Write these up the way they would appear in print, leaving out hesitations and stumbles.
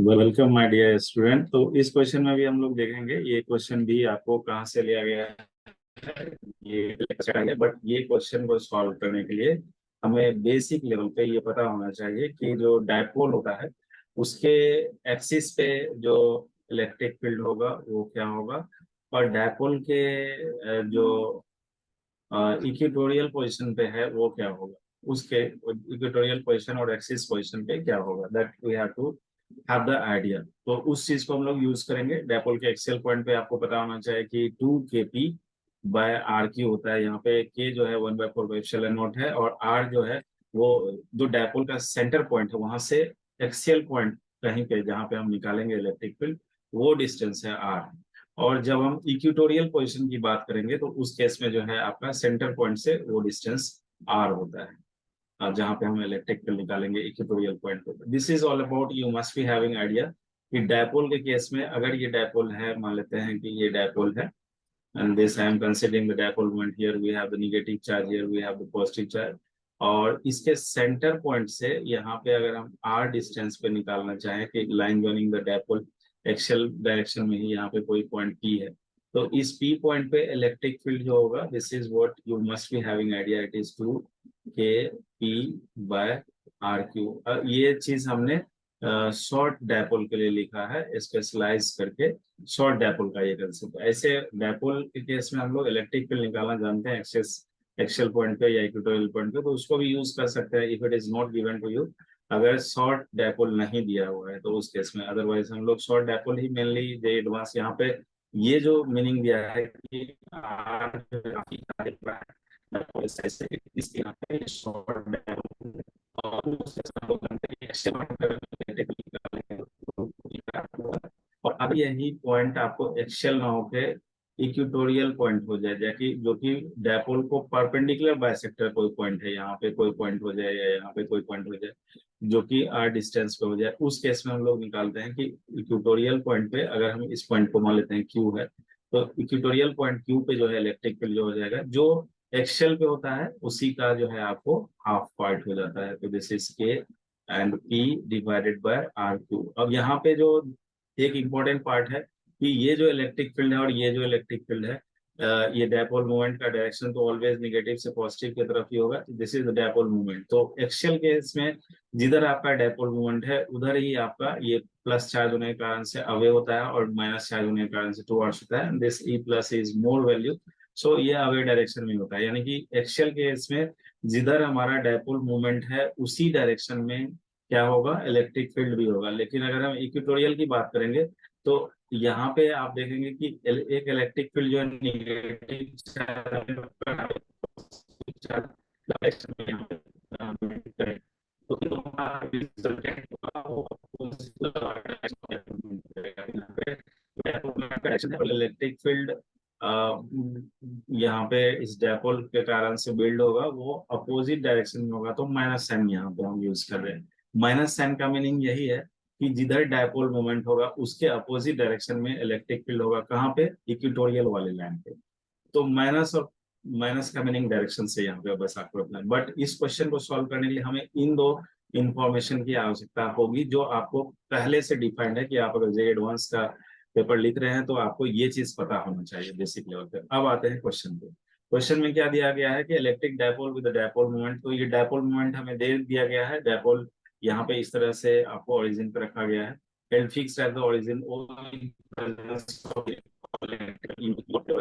Welcome my dear student. तो इस question में भी हम लोग देखेंगे, ये क्वेश्चन भी आपको कहाँ से लिया गया है, ये लेक्चर है। बट ये क्वेश्चन को सॉल्व करने के लिए हमें बेसिक लेवल पे ये पता होना चाहिए कि जो डायपोल होता है उसके एक्सिस पे जो इलेक्ट्रिक फील्ड होगा वो क्या होगा, और डायपोल के जो इक्वेटोरियल पोजीशन पे है वो क्या होगा, उसके इक्वेटोरियल पोजीशन और एक्सिस पोजीशन पे क्या होगा, that we have to have the idea. तो उस चीज को हम लोग यूज करेंगे। डायपोल के एक्सियल पॉइंट पे आपको पता होना चाहिए कि 2 kp बाय आर क्यू होता है। यहाँ पे के जो है 1/4 है, और आर जो है वो जो डायपोल का सेंटर पॉइंट है वहां से एक्सियल पॉइंट कहीं पे जहाँ पे हम निकालेंगे इलेक्ट्रिक फील्ड, वो डिस्टेंस है आर। और जब हम इक्वेटोरियल पोजीशन की बात करेंगे तो उस केस में जो है आपका सेंटर पॉइंट से वो डिस्टेंस आर होता है, जहाँ पे हम इलेक्ट्रिक फील्ड निकालेंगे इक्वेटोरियल पॉइंट पे। This is all about, you must be having idea कि डायपोल के केस में अगर ये डायपोल है, मान लेते हैं कि ये डायपोल है, and this I am considering the dipole moment, here we have the negative charge, here we have the positive charge। और इसके सेंटर पॉइंट से यहाँ पे अगर हम r डिस्टेंस पे निकालना चाहें कि line joining the dipole axial direction में ही यहाँ पे कोई पॉइंट P है, तो इस P पॉइंट पे इलेक्ट्रिक फील्ड जो होगा, this is what you must be having idea, it is 2 kp/r Q. ये चीज हमने शॉर्ट डायपोल के लिए लिखा है स्पेशलाइज करके। शॉर्ट डायपोल का ये कंसेप्ट। ऐसे डायपोल के केस में हम लोग इलेक्ट्रिक फील्ड निकालना जानते हैं एक्सेस एक्सियल पॉइंट पे या इक्वेटोरियल पॉइंट पे, तो उसको भी यूज कर सकते हैं if it is not given to you. अगर शॉर्ट डायपोल नहीं दिया हुआ है तो उस केस में, अदरवाइज हम लोग शॉर्ट डायपोल ही मेनली जे एडवांस यहाँ पे ये जो मीनिंग दिया है कि R इसके यहाँ पे शॉर्ट डायपोल, और उस केस में हम लोग जानते हैं कि एक्सियल और अब यही पॉइंट आपको एक्सियल ना होके इक्वेटोरियल पॉइंट हो जाए, जैसे जो कि डायपोल को परपेंडिकुलर बाइसेक्टर कोई पॉइंट है, यहाँ पे कोई पॉइंट हो जाए या यहाँ पे कोई पॉइंट हो जाए जो कि आर डिस्टेंस पे हो जाए। उस केस में हम लोग निकालते हैं कि इक्वेटोरियल पॉइंट पे अगर हम इस पॉइंट को मान लेते हैं क्यू है, तो इक्वेटोरियल पॉइंट क्यू पे जो है इलेक्ट्रिक फील्ड जो हो जाएगा जो एक्सियल पे होता है उसी का जो है आपको हाफ पार्ट हो जाता है। तो this is K and P divided by R Q. अब यहाँ पे जो एक इम्पोर्टेंट पार्ट है कि ये जो इलेक्ट्रिक फील्ड है और ये जो इलेक्ट्रिक फील्ड है, ये डायपोल मूवमेंट का डायरेक्शन तो ऑलवेज नेगेटिव से पॉजिटिव की तरफ ही होगा। This is the dipole movement. तो एक्सियल केस में जिधर आपका डायपोल मूवमेंट है उधर ही आपका ये प्लस चार्ज होने के कारण से अवे होता है और माइनस चार्ज होने के कारण से टुवर्ड्स होता है। This E plus is more value, so ये अवे डायरेक्शन में होता है। यानी कि एक्सियल केस में जिधर हमारा डायपोल मूवमेंट है उसी डायरेक्शन में क्या होगा, इलेक्ट्रिक फील्ड भी होगा। लेकिन अगर हम इक्वेटोरियल की बात करेंगे तो यहाँ पे आप देखेंगे कि एक इलेक्ट्रिक फील्ड जो है निगेटिव डायरेक्शन में यहाँ पे movement करे, तो जो हमारा रिजल्टेंट होगा वो अपोजिट डायरेक्शन में करेगा। यहाँ पे डायरेक्शन है, इलेक्ट्रिक फील्ड यहाँ पे इस डायपोल के कारण से बिल्ड होगा वो अपोजिट डायरेक्शन में होगा, तो माइनस साइन यहाँ पे हम यूज कर रहे हैं। माइनस साइन का मीनिंग यही है कि जिधर डायपोल मोमेंट होगा उसके अपोजिट डायरेक्शन में इलेक्ट्रिक फील्ड होगा। कहाँ पे, इक्वेटोरियल वाले लाइन पे। तो माइनस और माइनस का मीनिंग डायरेक्शन से यहाँ पे बस आपको अपना। बट इस क्वेश्चन को सॉल्व करने के लिए हमें इन दो इंफॉर्मेशन की आवश्यकता होगी जो आपको पहले से डिफाइंड है कि आप अगर जे एडवांस का पेपर लिख रहे हैं तो आपको ये चीज पता होना चाहिए बेसिक लेवल पे। अब आते हैं क्वेश्चन पे। क्वेश्चन में क्या दिया गया है कि electric dipole with dipole moment. तो ये डायपोल मोमेंट हमें दे दिया गया है। डायपोल यहाँ पे इस तरह से आपको ओरिजिन पे रखा गया है, and fix at the origin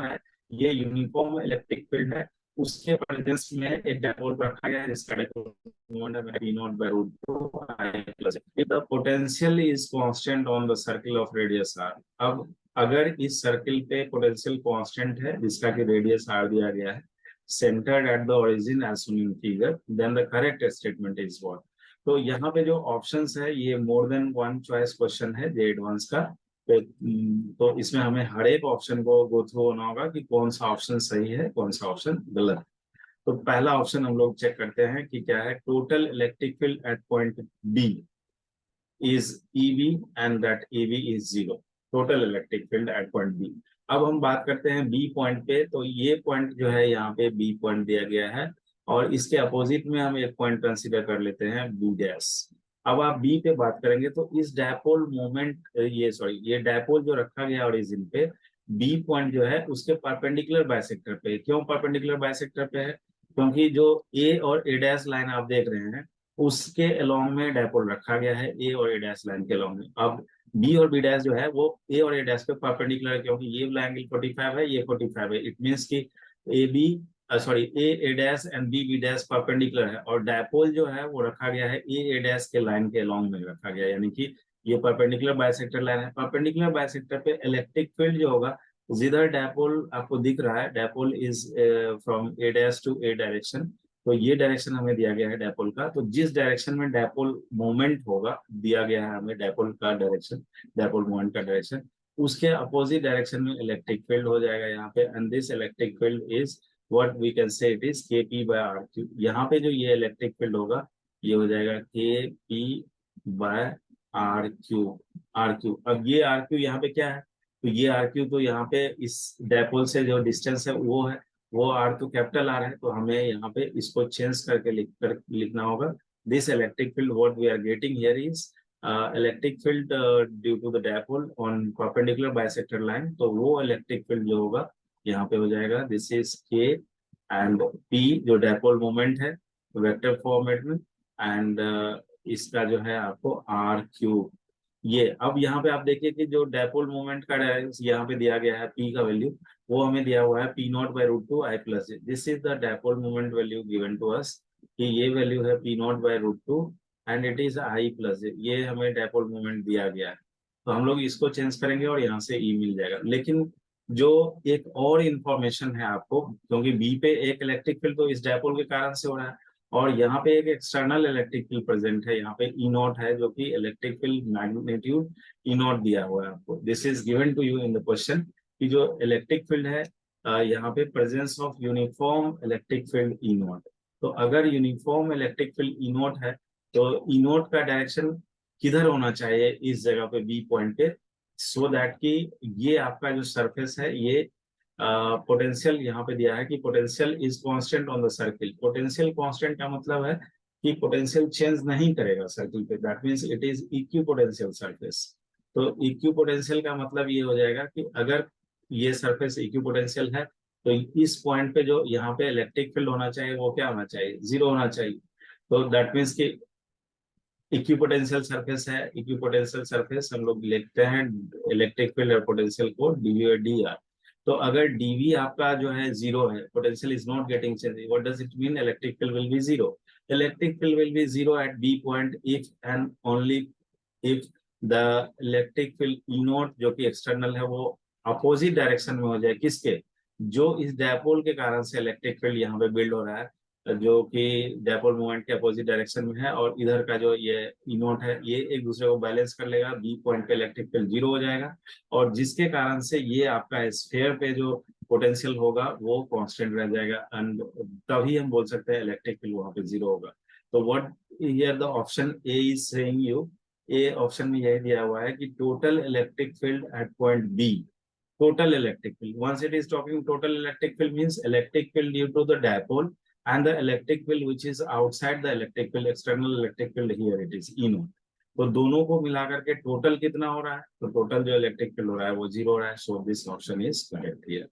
है। ये यूनिफॉर्म इलेक्ट्रिक फील्ड है, उसके प्रेजेंस में एक डायपोल रखा गया है जिसका मोमेंट है P not by root 2 I plus. If the potential is constant on the circle of radius r। अब अगर इस सर्कल पे पोटेंशियल कांस्टेंट है जिसका कि रेडियस r दिया गया है, centered at the origin as shown in figure, then the correct statement is what। तो यहाँ पे जो ऑप्शंस है ये more than one choice question है जे एडवांस का। तो इसमें हमें हर एक ऑप्शन को गो थ्रू होना होगा कि कौन सा ऑप्शन सही है कौन सा ऑप्शन गलत है। तो पहला ऑप्शन हम लोग चेक करते हैं कि क्या है। Total electric field at point B is EV and that EV is zero। Total electric field at point B. अब हम बात करते हैं बी पॉइंट पे। तो ये पॉइंट जो है यहाँ पे बी पॉइंट दिया गया है, और इसके अपोजिट में हम एक पॉइंट कंसीडर कर लेते हैं बी डैश। अब आप बी पे बात करेंगे तो इस डायपोल मोमेंट, ये सॉरी, ये डायपोल जो रखा गया ओरिजिन पे, बी पॉइंट जो है उसके परपेंडिकुलर बाइसेक्टर पे। क्यों परपेंडिकुलर बाइसेक्टर पे है? क्योंकि जो ए और ए डैश लाइन आप देख रहे हैं उसके अलोंग में डायपोल रखा गया है, ए और ए डैश लाइन के अलोंग में। अब बी और बी डैश जो है वो ए और ए डैश पे परपेंडिकुलर है, क्योंकि ये वाला एंगल 45 है, ये 45 है। इट मीन्स कि A B sorry A A dash and B B dash perpendicular है, और डायपोल जो है वो रखा गया है ए ए डैश के लाइन के अलोंग में रखा गया है, यानी कि ये परपेंडिकुलर बाइसेक्टर लाइन है। परपेंडिकुलर बाइसेक्टर पे इलेक्ट्रिक फील्ड जो होगा, जिधर डायपोल आपको दिख रहा है, dipole is from A dash to A direction, तो ये डायरेक्शन हमें दिया गया है डायपोल का। तो जिस डायरेक्शन में डायपोल मोमेंट होगा, दिया गया है हमें डायपोल का डायरेक्शन, डायपोल मोमेंट का डायरेक्शन, उसके अपोजिट डायरेक्शन में इलेक्ट्रिक फील्ड हो जाएगा यहाँ पे। And this electric field is what we can say, it is kp by R Q. यहाँ पे जो ये इलेक्ट्रिक फील्ड होगा ये हो जाएगा kp by R Q. R Q, अब ये आर क्यू यहाँ पे क्या है? तो ये आर क्यू तो यहाँ पे इस डायपोल से जो डिस्टेंस है वो है, वो आर तो कैपिटल आर है, तो हमें यहाँ पे इसको चेंज करके लिखना होगा। This electric field what we are getting here is electric field due to the dipole on perpendicular bisector line. तो वो इलेक्ट्रिक फील्ड जो होगा यहाँ पे हो जाएगा, this is K and P जो डायपोल मोमेंट है वेक्टर फॉर्मेट में, एंड इसका जो है आपको आर क्यू। ये अब यहाँ पे आप देखिए कि जो डायपोल मोमेंट का यहाँ पे दिया गया है पी का वैल्यू, वो हमें दिया हुआ है P naught by root two i plus j. This is the dipole moment value given to us, कि ये वैल्यू है P naught by root two and it is i plus j. ये हमें डायपोल मोमेंट दिया गया है, तो हम लोग इसको चेंज करेंगे और यहाँ से ई मिल जाएगा। लेकिन जो एक और इंफॉर्मेशन है आपको, क्योंकि बी पे एक इलेक्ट्रिक फील्ड तो इस डायपोल के कारण से हो रहा है, और यहाँ पे एक एक्सटर्नल इलेक्ट्रिक फील्ड प्रेजेंट है, यहाँ पे ई नॉट है, जो कि electric field magnitude E naught दिया हुआ है आपको। This is given to you in the question कि जो इलेक्ट्रिक फील्ड है यहाँ पे presence of uniform electric field E naught. तो अगर uniform electric field E naught है तो ई नॉट का डायरेक्शन किधर होना चाहिए इस जगह पे बी पॉइंट पे, सो दैट कि ये आपका जो सरफेस है ये पोटेंशियल यहाँ पे दिया है कि potential is constant on the circle. Potential constant का मतलब है कि पोटेंशियल चेंज नहीं करेगा सर्किल पे, that means it is equi potential surface. तो इक्वी पोटेंशियल का मतलब ये हो जाएगा कि अगर ये सरफेस इक्वी पोटेंशियल है तो इस पॉइंट पे जो यहाँ पे इलेक्ट्रिक फील्ड होना चाहिए वो क्या होना चाहिए? जीरो होना चाहिए। तो दैट मीन्स कि इक्विपोटेंशियल सरफेस है, इक्विपोटेंशियल सरफेस हम लोग लिखते हैं इलेक्ट्रिक फील्ड और पोटेंशियल को डीवी और डी आर। तो अगर डीवी आपका जो है जीरो है, potential is not getting change, what does it mean? Electric field will be zero. Electric field will be zero at B point if and only if the electric field E naught जो कि external है वो opposite direction में हो जाए। किसके? जो इस डायपोल के कारण से इलेक्ट्रिक फील्ड यहाँ पे बिल्ड हो रहा है, जो कि डायपोल मोमेंट के अपोजिट डायरेक्शन में है, और इधर का जो ये ई नोट है ये एक दूसरे को बैलेंस कर लेगा, बी पॉइंट पे इलेक्ट्रिक फील्ड जीरो हो जाएगा, और जिसके कारण से ये आपका स्फीयर पे जो पोटेंशियल होगा वो कांस्टेंट रह जाएगा, एंड तभी हम बोल सकते हैं इलेक्ट्रिक फील्ड वहां पे जीरो होगा। तो what here the option A is saying you, A option में यही दिया हुआ है कि total electric field at point B, total electric field. Once it is talking total electric field means electric field due to the dipole and the electric field which is outside the electric field, external electric field, here it is E naught. तो दोनों को मिलाकर के total कितना हो रहा है? तो टोटल जो इलेक्ट्रिक फील्ड हो रहा है वो जीरो हो रहा है। So this option is correct here.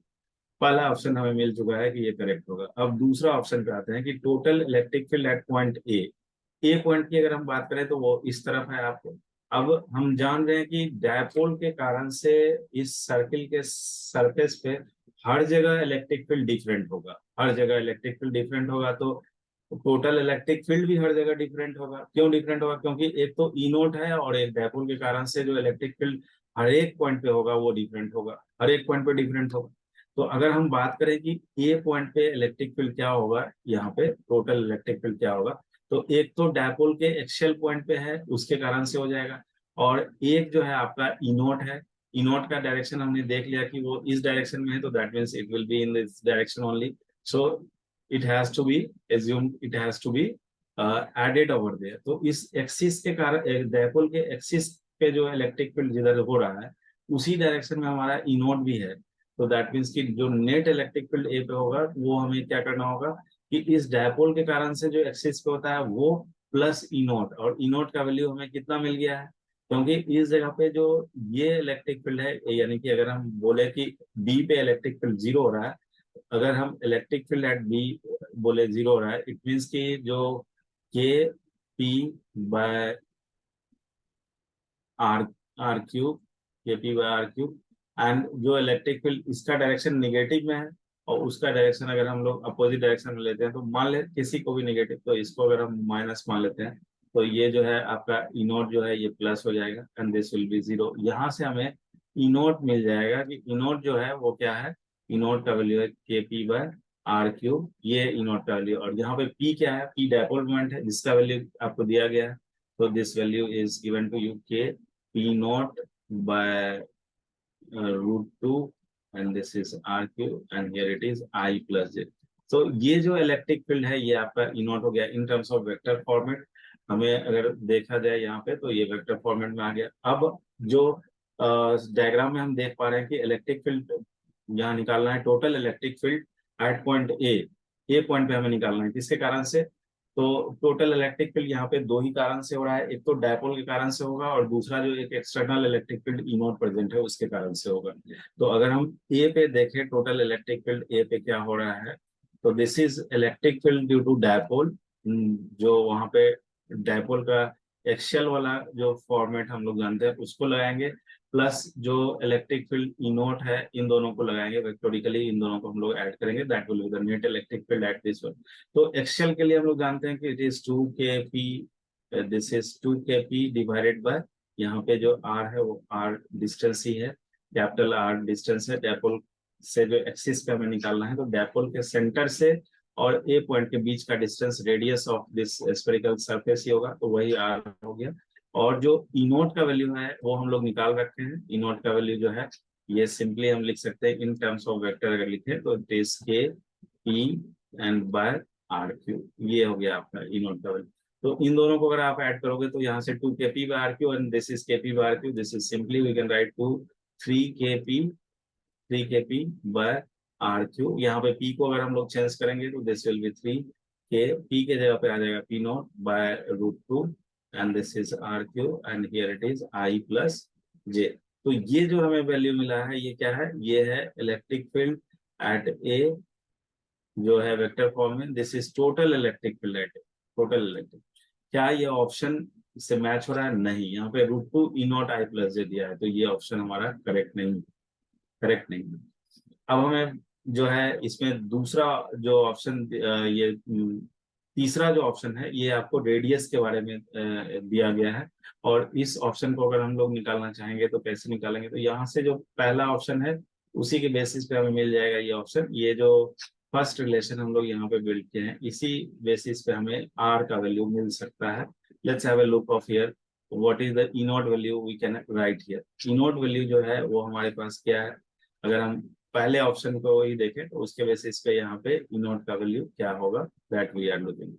पहला ऑप्शन हमें मिल चुका है कि ये करेक्ट होगा। अब दूसरा ऑप्शन पे आते हैं कि total electric field at point A point की अगर हम बात करें तो वो इस तरफ है आपको। अब हम जान रहे हैं कि डायपोल के कारण से इस सर्किल के सरफेस पे हर जगह इलेक्ट्रिक फील्ड डिफरेंट होगा, हर जगह इलेक्ट्रिक फील्ड डिफरेंट होगा, तो टोटल इलेक्ट्रिक फील्ड भी हर जगह डिफरेंट होगा। क्यों डिफरेंट होगा? क्योंकि एक तो ई नोट है और एक डायपोल के कारण से जो इलेक्ट्रिक फील्ड हर एक पॉइंट पे होगा वो डिफरेंट होगा, हर एक पॉइंट पे डिफरेंट होगा। तो अगर हम बात करें कि ए पॉइंट पे इलेक्ट्रिक फील्ड क्या होगा, यहाँ पे टोटल इलेक्ट्रिक फील्ड क्या होगा, तो एक तो डायपोल के एक्सियल पॉइंट पे है उसके कारण से हो जाएगा, और एक जो है आपका ई नोट है। ई नोट का डायरेक्शन हमने देख लिया कि वो इस डायरेक्शन में है, तो that means it will be in this direction only. So it has to be assumed, it has to be added over there. तो इस एक्सिस के कारण डायपोल के एक्सिस पे जो इलेक्ट्रिक फील्ड जिधर हो रहा है उसी डायरेक्शन में हमारा ई नोट भी है। तो दैट मीन्स कि जो नेट इलेक्ट्रिक फील्ड ए पे होगा वो हमें क्या करना होगा कि इस डायपोल के कारण से जो एक्सिस पे होता है वो प्लस ई नोट, और ई नोट का वैल्यू हमें कितना मिल गया है, क्योंकि इस जगह पे जो ये इलेक्ट्रिक फील्ड है, यानी कि अगर हम बोले कि बी पे इलेक्ट्रिक फील्ड जीरो हो रहा है, अगर हम इलेक्ट्रिक फील्ड एट बी बोले जीरो हो रहा है, इट मीन्स कि जो k p by r r cube, k p by r cube, and जो इलेक्ट्रिक फील्ड इसका डायरेक्शन निगेटिव में है और उसका डायरेक्शन अगर हम लोग अपोजिट डायरेक्शन में लेते हैं, तो मान ले किसी को भी निगेटिव, तो इसको अगर हम माइनस मान लेते हैं, तो ये जो है आपका ई नोट जो है ये प्लस हो जाएगा and this will be zero. यहाँ से हमें ई नोट मिल जाएगा कि ई नोट जो है वो क्या है, ई नोट का वैल्यू है के पी बाय आर क्यूब, ये ई नोट का वैल्यू। और यहाँ पे पी क्या है, पी डायपोल मोमेंट है जिसका वैल्यू आपको दिया गया है, तो this value is given to you K P naught by root 2 and this is R cube and here it is I plus J। तो ये जो इलेक्ट्रिक फील्ड है ये आपका E नॉट हो गया in terms of vector format. हमें अगर देखा जाए यहाँ पे तो ये वेक्टर फॉर्मेट में आ गया। अब जो डायग्राम में हम देख पा रहे हैं कि इलेक्ट्रिक फील्ड यहाँ निकालना है, total electric field at point A point पे हमें निकालना है। किसके कारण से, तो टोटल इलेक्ट्रिक फील्ड यहाँ पे दो ही कारण से हो रहा है, एक तो डायपोल के कारण से होगा और दूसरा जो एक external electric field E not present है उसके कारण से होगा। तो अगर हम ए पे देखें टोटल इलेक्ट्रिक फील्ड ए पे क्या हो रहा है, तो this is electric field due to dipole, जो वहां पे डायपोल का एक्सियल वाला जो फॉर्मेट हम लोग जानते हैं उसको लगाएंगे, प्लस जो इलेक्ट्रिक फील्ड ई नोट है इन दोनों को लगाएंगे वेक्टोरिकली, इन दोनों को हम लोग ऐड करेंगे, that will be the net electric field at this one. तो एक्सियल के लिए हम लोग जानते हैं कि it is 2kp, this is 2kp divided by, यहाँ पे जो r है वो r डिस्टेंस ही है, कैपिटल R डिस्टेंस है डायपोल से, जो एक्सिस पे हमें निकालना है, तो डायपोल के सेंटर से और ए पॉइंट के बीच का distance radius of this spherical surface ही होगा, तो वही r हो गया। और जो ई नोट का वैल्यू है वो हम लोग निकाल रखे हैं। ई नोट का वैल्यू जो है ये सिंपली हम लिख सकते हैं इन टर्म्स ऑफ वेक्टर, अगर लिखे तो it is K P and by R Q, ये हो गया आपका ई नोट का वैल्यू। तो इन दोनों को अगर आप ऐड करोगे तो यहाँ से 2kp by R Q and this is kp by R Q, this is simply we can write to 3kp by R Q. यहाँ पे p को अगर हम लोग चेंज करेंगे तो this will be 3k, p के जगह पे आ जाएगा p not by root 2 and this is R Q and here it is I plus j। तो ये जो हमें वैल्यू मिला है ये क्या है, ये है इलेक्ट्रिक फील्ड एट ए जो है वेक्टर फॉर्म में, this is total electric field eight A, total electric. क्या ये ऑप्शन से मैच हो रहा है, नहीं, यहाँ पे root 2 e naught I plus j दिया है, तो ये ऑप्शन हमारा करेक्ट नहीं, करेक्ट नहीं। अब हमें जो है इसमें दूसरा जो ऑप्शन, ये तीसरा जो ऑप्शन है ये आपको रेडियस के बारे में दिया गया है, और इस ऑप्शन को अगर हम लोग निकालना चाहेंगे तो कैसे निकालेंगे, तो यहाँ से जो पहला ऑप्शन है उसी के बेसिस पे हमें मिल जाएगा ये ऑप्शन। ये जो फर्स्ट रिलेशन हम लोग यहाँ पे बिल्ड किए हैं इसी बेसिस पे हमें आर का वैल्यू मिल सकता है। Let's have a look of here what is the E naught value we can write here. E naught value जो है वो हमारे पास क्या है, अगर हम पहले ऑप्शन को ही देखें तो उसके बेसिस पे यहाँ पे ई नॉट का वैल्यू क्या होगा, दैट वी आर लुकिंग।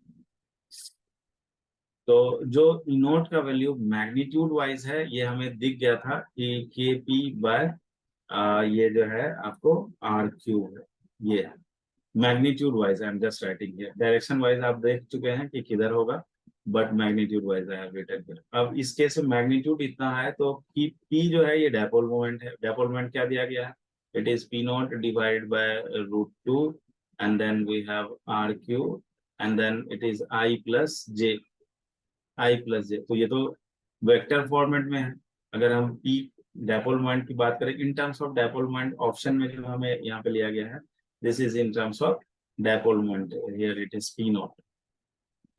तो जो ई नॉट का वैल्यू मैग्नीट्यूड वाइज है ये हमें दिख गया था कि के पी बाय ये जो है आपको आर क्यूब है, ये है magnitude wise. I am just writing here, direction wise आप देख चुके हैं कि किधर होगा, but magnitude wise I have written here. अब इस केस में मैग्नीट्यूड इतना है तो पी जो है ये डायपोल मोमेंट है। डायपोल मोमेंट क्या दिया गया है, it is p naught divided by root 2 and then we have r cube and then it is I plus j। तो ये तो वेक्टर फॉर्मेट में है। अगर हम p डायपोल मोमेंट की बात करें in terms of dipole moment, option में जो हमें यहाँ पे लिया गया है this is in terms of dipole moment, here it is p not.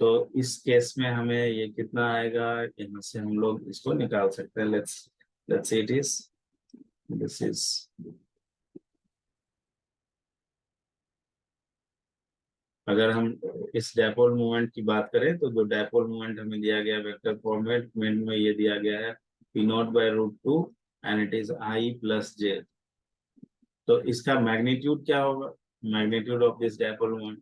तो इस केस में हमें ये कितना आएगा, यहाँ से हम लोग इसको निकाल सकते हैं। Let's say it is this is, अगर हम इस डायपोल मोमेंट की बात करें तो जो डायपोल मोमेंट हमें दिया गया वेक्टर फॉर्मेट में ये दिया गया है p not by root 2 and it is I plus j। तो इसका मैग्नीट्यूड क्या होगा, magnitude of this dipole moment,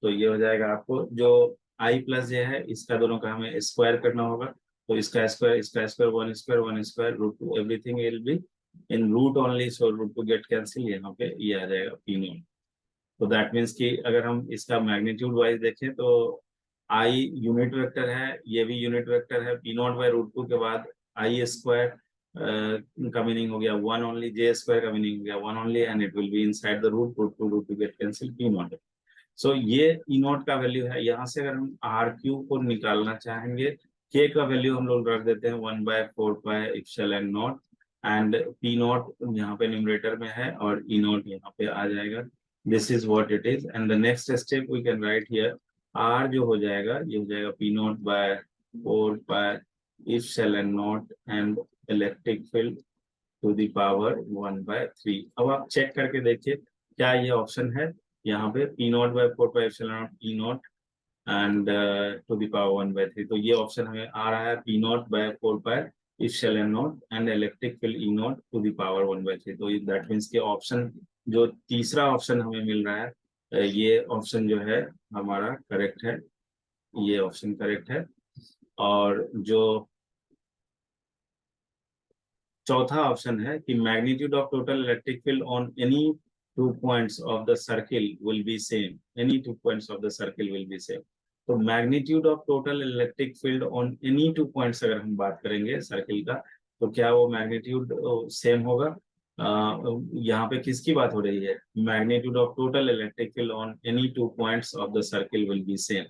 तो ये हो जाएगा आपको जो I प्लस j है इसका दोनों का हमें स्क्वायर करना होगा, तो इसका square one square root 2 everything will be in root only, so root 2 get cancel, यहाँ पे ये आ जाएगा p नॉट। तो दैट मीन्स कि अगर हम इसका मैग्नीट्यूड वाइज देखें तो आई यूनिट वेक्टर है, ये भी यूनिट वेक्टर है, पी नॉट बाय रूट 2 के बाद आई स्क्वायर का मीनिंग हो गया 1 ओनली, जे स्क्वायर का मीनिंग हो गया 1 only, and it will be inside the root to get cancel p naught. So ये ई नॉट का वैल्यू है। यहाँ से अगर हम आर क्यू को निकालना चाहेंगे, के का वैल्यू हम लोग रख देते हैं 1/4 epsilon not, and P not यहाँ पे न्यूमरेटर में है और ई नॉट यहाँ पे आ जाएगा। This is what it is, and the next step we can write here, R जो हो जाएगा ये हो जाएगा P not by 4 epsilon not and electric field to the power 1/3। अब आप चेक करके देखिए क्या ये ऑप्शन है यहाँ पे, P not by 4 epsilon not E not and to the power 1/3। तो ये ऑप्शन हमें आ रहा है P not by 4 epsilon not and electric field E not to the power 1/3। तो दैट मीन्स के ऑप्शन जो तीसरा ऑप्शन हमें मिल रहा है, ये ऑप्शन जो है हमारा करेक्ट है, ये ऑप्शन करेक्ट है। और जो चौथा ऑप्शन है कि magnitude of total electric field on any 2 points of the circle will be same, any 2 points of the circle will be same. तो magnitude of total electric field on any 2 points अगर हम बात करेंगे circle का, तो क्या वो magnitude same होगा? यहाँ पे किसकी बात हो रही है? Magnitude of total electric field on any 2 points of the circle will be same.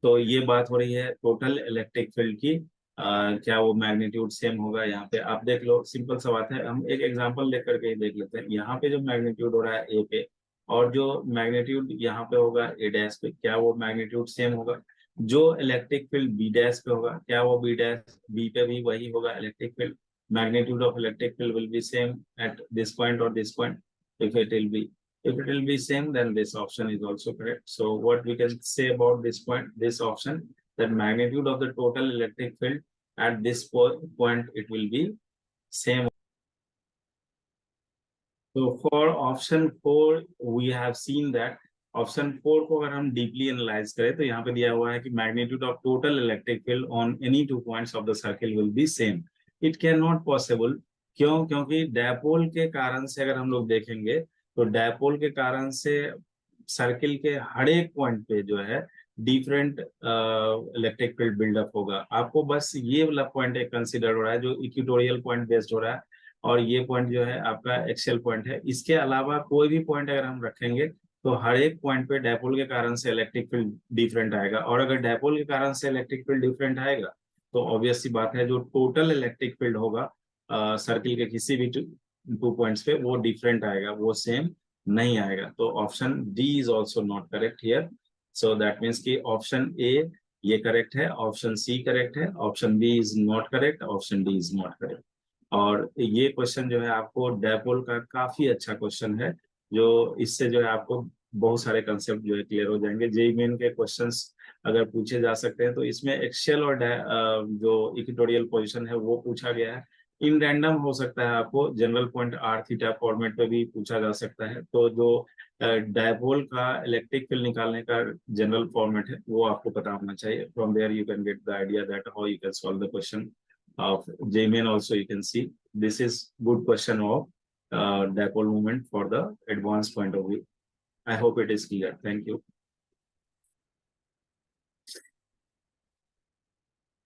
तो ये बात हो रही है टोटल इलेक्ट्रिक फील्ड की, क्या वो मैग्नीट्यूड सेम होगा? यहाँ पे आप देख लो, सिंपल सा बात है, हम एक एग्जांपल लेकर करके ही देख लेते हैं। यहाँ पे जो मैग्नीट्यूड हो रहा है ए पे, और जो मैग्नीट्यूड यहाँ पे होगा ए डैश पे, क्या वो मैग्नीट्यूड सेम होगा? जो इलेक्ट्रिक फील्ड बी डैश पे होगा, क्या वो बी डैश बी पे भी वही होगा electric field? Magnitude of electric field will be same at this point और this point. If it will be, if it will be same, then this option is also correct. So what we can say about this point, this option, that magnitude of the total electric field at this point, it will be same. So for option 4 we have seen that option 4 को अगर हम deeply analyze करें तो यहाँ पे दिया हुआ है कि magnitude of total electric field on any 2 points of the circle will be same. It cannot possible. क्यों? क्योंकि डायपोल के कारण से अगर हम लोग देखेंगे तो डायपोल के कारण से सर्किल के हर एक पॉइंट पे जो है डिफरेंट इलेक्ट्रिक फील्ड बिल्डअप होगा। आपको बस ये वाला पॉइंट एक कंसीडर हो रहा है जो इक्वेटोरियल पॉइंट बेस्ड हो रहा है, और ये पॉइंट जो है आपका एक्सियल पॉइंट है। इसके अलावा कोई भी पॉइंट अगर हम रखेंगे तो हर एक पॉइंट पे डायपोल के कारण से इलेक्ट्रिक फील्ड डिफरेंट आएगा, और अगर डायपोल के कारण से इलेक्ट्रिक फील्ड डिफरेंट आएगा तो ऑब्वियस सी बात है जो टोटल इलेक्ट्रिक फील्ड होगा सर्किल के किसी भी 2 पॉइंट्स पे वो डिफरेंट आएगा, वो सेम नहीं आएगा। तो option D is also not correct here. So that means कि ऑप्शन ए ये करेक्ट है, ऑप्शन सी करेक्ट है, option B is not correct, option D is not correct. और ये क्वेश्चन जो है आपको डायपोल का काफी अच्छा क्वेश्चन है, जो इससे जो है आपको बहुत सारे कंसेप्ट जो है क्लियर हो जाएंगे। जेईई मेन के क्वेश्चंस अगर पूछे जा सकते हैं तो इसमें एक्सियल और जो इक्वेटोरियल पोजीशन है वो पूछा गया है। इन रैंडम हो सकता है आपको general point R theta format पे भी पूछा जा सकता है। तो जो डायपोल का इलेक्ट्रिक फील्ड निकालने का जनरल फॉर्मेट है वो आपको पता होना चाहिए। From there you can get the idea that how you can solve the question of JMN. Also you can see this is good question of dipole moment for the advanced point of view. I hope it is clear. Thank you.